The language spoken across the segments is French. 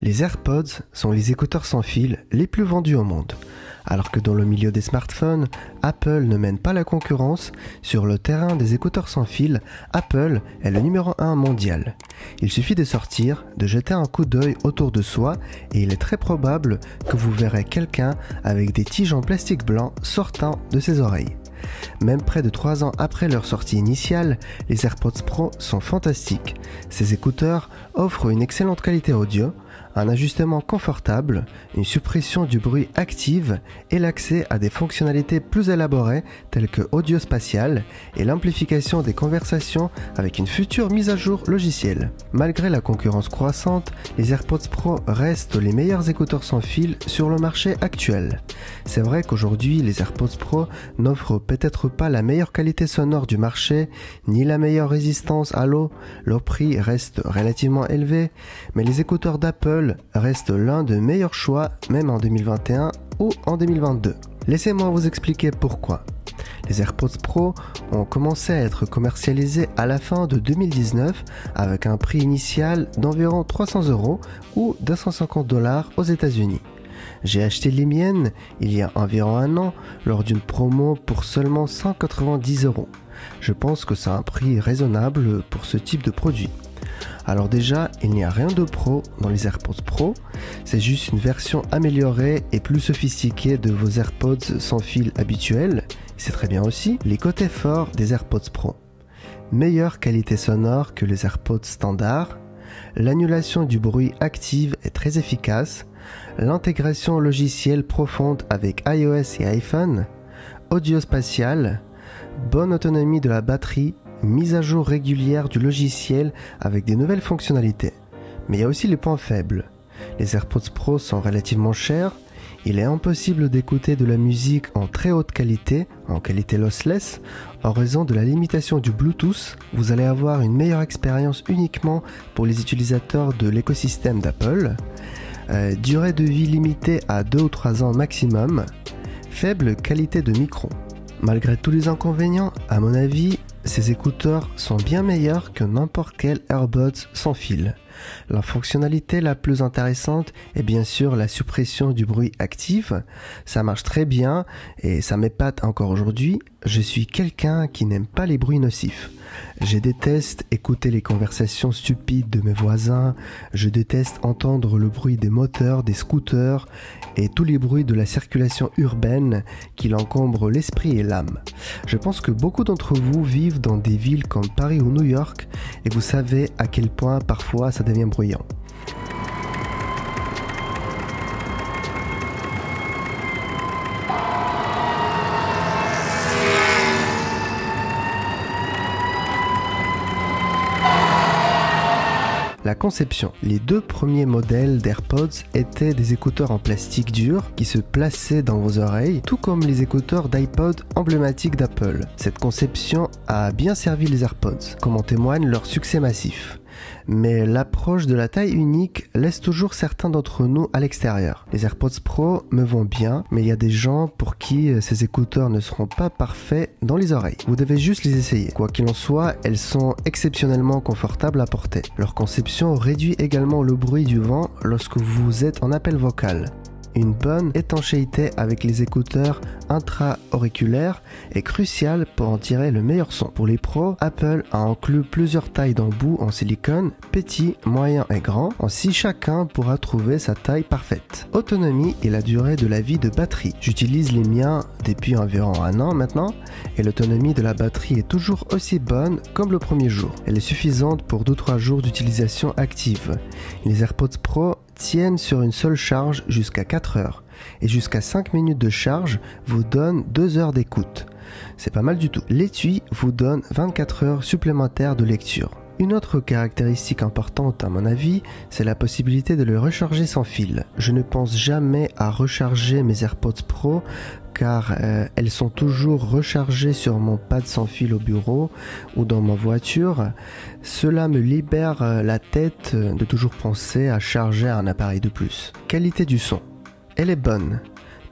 Les AirPods sont les écouteurs sans fil les plus vendus au monde. Alors que dans le milieu des smartphones, Apple ne mène pas la concurrence, sur le terrain des écouteurs sans fil, Apple est le numéro 1 mondial. Il suffit de sortir, de jeter un coup d'œil autour de soi et il est très probable que vous verrez quelqu'un avec des tiges en plastique blanc sortant de ses oreilles. Même près de 3 ans après leur sortie initiale, les AirPods Pro sont fantastiques. Ces écouteurs offrent une excellente qualité audio, un ajustement confortable, une suppression du bruit active et l'accès à des fonctionnalités plus élaborées telles que audio spatial et l'amplification des conversations avec une future mise à jour logicielle. Malgré la concurrence croissante, les AirPods Pro restent les meilleurs écouteurs sans fil sur le marché actuel. C'est vrai qu'aujourd'hui, les AirPods Pro n'offrent peut-être pas la meilleure qualité sonore du marché, ni la meilleure résistance à l'eau, leur prix reste relativement élevé, mais les écouteurs d'Apple reste l'un des meilleurs choix, même en 2021 ou en 2022. Laissez-moi vous expliquer pourquoi. Les AirPods Pro ont commencé à être commercialisés à la fin de 2019 avec un prix initial d'environ 300 € ou 250 $ aux États-Unis. J'ai acheté les miennes il y a environ un an lors d'une promo pour seulement 190 €. Je pense que c'est un prix raisonnable pour ce type de produit. Alors déjà, il n'y a rien de pro dans les AirPods Pro, c'est juste une version améliorée et plus sophistiquée de vos AirPods sans fil habituels. C'est très bien aussi les côtés forts des AirPods Pro. Meilleure qualité sonore que les AirPods standards, l'annulation du bruit active est très efficace, l'intégration logicielle profonde avec iOS et iPhone, audio spatial, bonne autonomie de la batterie, mise à jour régulière du logiciel avec des nouvelles fonctionnalités. Mais il y a aussi les points faibles. Les AirPods Pro sont relativement chers, il est impossible d'écouter de la musique en très haute qualité, en qualité lossless, en raison de la limitation du Bluetooth. Vous allez avoir une meilleure expérience uniquement pour les utilisateurs de l'écosystème d'Apple. Durée de vie limitée à 2 ou 3 ans maximum. Faible qualité de micro. Malgré tous les inconvénients, à mon avis, ces écouteurs sont bien meilleurs que n'importe quel AirPods sans fil. La fonctionnalité la plus intéressante est bien sûr la suppression du bruit actif. Ça marche très bien et ça m'épate encore aujourd'hui. Je suis quelqu'un qui n'aime pas les bruits nocifs. Je déteste écouter les conversations stupides de mes voisins, je déteste entendre le bruit des moteurs, des scooters et tous les bruits de la circulation urbaine qui encombrent l'esprit et l'âme. Je pense que beaucoup d'entre vous vivent dans des villes comme Paris ou New York et vous savez à quel point parfois ça devient bruyant. La conception. Les 2 premiers modèles d'AirPods étaient des écouteurs en plastique dur qui se plaçaient dans vos oreilles, tout comme les écouteurs d'iPod emblématiques d'Apple. Cette conception a bien servi les AirPods, comme en témoigne leur succès massif. Mais l'approche de la taille unique laisse toujours certains d'entre nous à l'extérieur. Les AirPods Pro me vont bien, mais il y a des gens pour qui ces écouteurs ne seront pas parfaits dans les oreilles. Vous devez juste les essayer. Quoi qu'il en soit, elles sont exceptionnellement confortables à porter. Leur conception réduit également le bruit du vent lorsque vous êtes en appel vocal. Une bonne étanchéité avec les écouteurs intra-auriculaires est cruciale pour en tirer le meilleur son. Pour les pros, Apple a inclus plusieurs tailles d'embout en silicone, petit, moyen et grand, ainsi chacun pourra trouver sa taille parfaite. Autonomie et la durée de la vie de batterie. J'utilise les miens depuis environ un an maintenant et l'autonomie de la batterie est toujours aussi bonne comme le premier jour. Elle est suffisante pour 2-3 jours d'utilisation active. Les AirPods Pro tiennent sur une seule charge jusqu'à 4 heures et jusqu'à 5 minutes de charge vous donne 2 heures d'écoute. C'est pas mal du tout. L'étui vous donne 24 heures supplémentaires de lecture. Une autre caractéristique importante à mon avis, c'est la possibilité de le recharger sans fil. Je ne pense jamais à recharger mes AirPods Pro car elles sont toujours rechargées sur mon pad sans fil au bureau ou dans ma voiture. Cela me libère la tête de toujours penser à charger un appareil de plus. Qualité du son. Elle est bonne.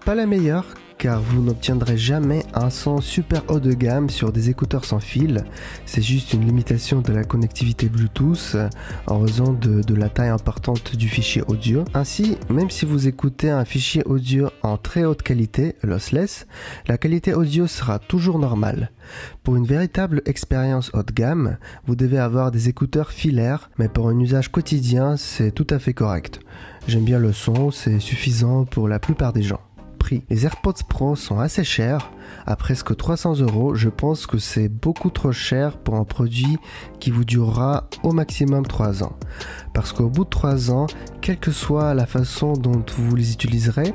Pas la meilleure car vous n'obtiendrez jamais un son super haut de gamme sur des écouteurs sans fil. C'est juste une limitation de la connectivité Bluetooth en raison de la taille importante du fichier audio. Ainsi, même si vous écoutez un fichier audio en très haute qualité, lossless, la qualité audio sera toujours normale. Pour une véritable expérience haut de gamme, vous devez avoir des écouteurs filaires, mais pour un usage quotidien, c'est tout à fait correct. J'aime bien le son, c'est suffisant pour la plupart des gens. Prix. Les AirPods Pro sont assez chers, à presque 300 €. Je pense que c'est beaucoup trop cher pour un produit qui vous durera au maximum 3 ans. Parce qu'au bout de 3 ans, quelle que soit la façon dont vous les utiliserez,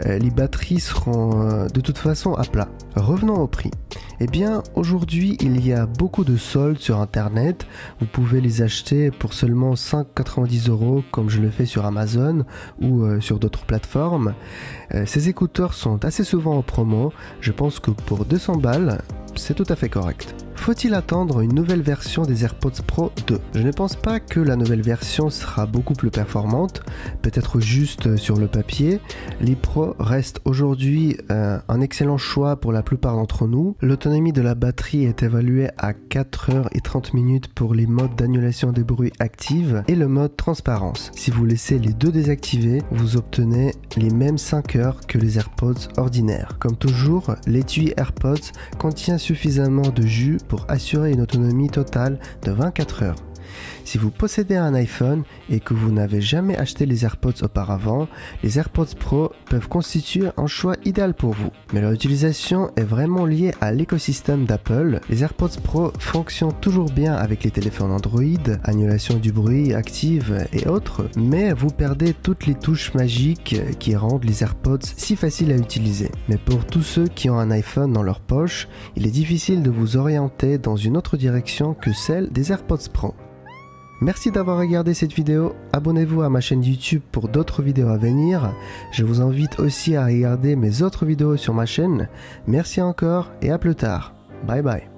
les batteries seront de toute façon à plat. Revenons au prix. Eh bien, aujourd'hui, il y a beaucoup de soldes sur Internet. Vous pouvez les acheter pour seulement 5,90 € comme je le fais sur Amazon ou sur d'autres plateformes. Ces écouteurs sont assez souvent en promo. Je pense que pour 200 balles, c'est tout à fait correct. Faut-il attendre une nouvelle version des AirPods Pro 2? Je ne pense pas que la nouvelle version sera beaucoup plus performante, peut-être juste sur le papier. Les Pro restent aujourd'hui un excellent choix pour la plupart d'entre nous. L'autonomie de la batterie est évaluée à 4h30 pour les modes d'annulation des bruits actifs et le mode transparence. Si vous laissez les deux désactivés, vous obtenez les mêmes 5 heures que les AirPods ordinaires. Comme toujours, l'étui AirPods contient suffisamment de jus pour assurer une autonomie totale de 24 heures. Si vous possédez un iPhone et que vous n'avez jamais acheté les AirPods auparavant, les AirPods Pro peuvent constituer un choix idéal pour vous. Mais leur utilisation est vraiment liée à l'écosystème d'Apple. Les AirPods Pro fonctionnent toujours bien avec les téléphones Android, annulation du bruit active et autres, mais vous perdez toutes les touches magiques qui rendent les AirPods si faciles à utiliser. Mais pour tous ceux qui ont un iPhone dans leur poche, il est difficile de vous orienter dans une autre direction que celle des AirPods Pro. Merci d'avoir regardé cette vidéo, abonnez-vous à ma chaîne YouTube pour d'autres vidéos à venir. Je vous invite aussi à regarder mes autres vidéos sur ma chaîne. Merci encore et à plus tard. Bye bye.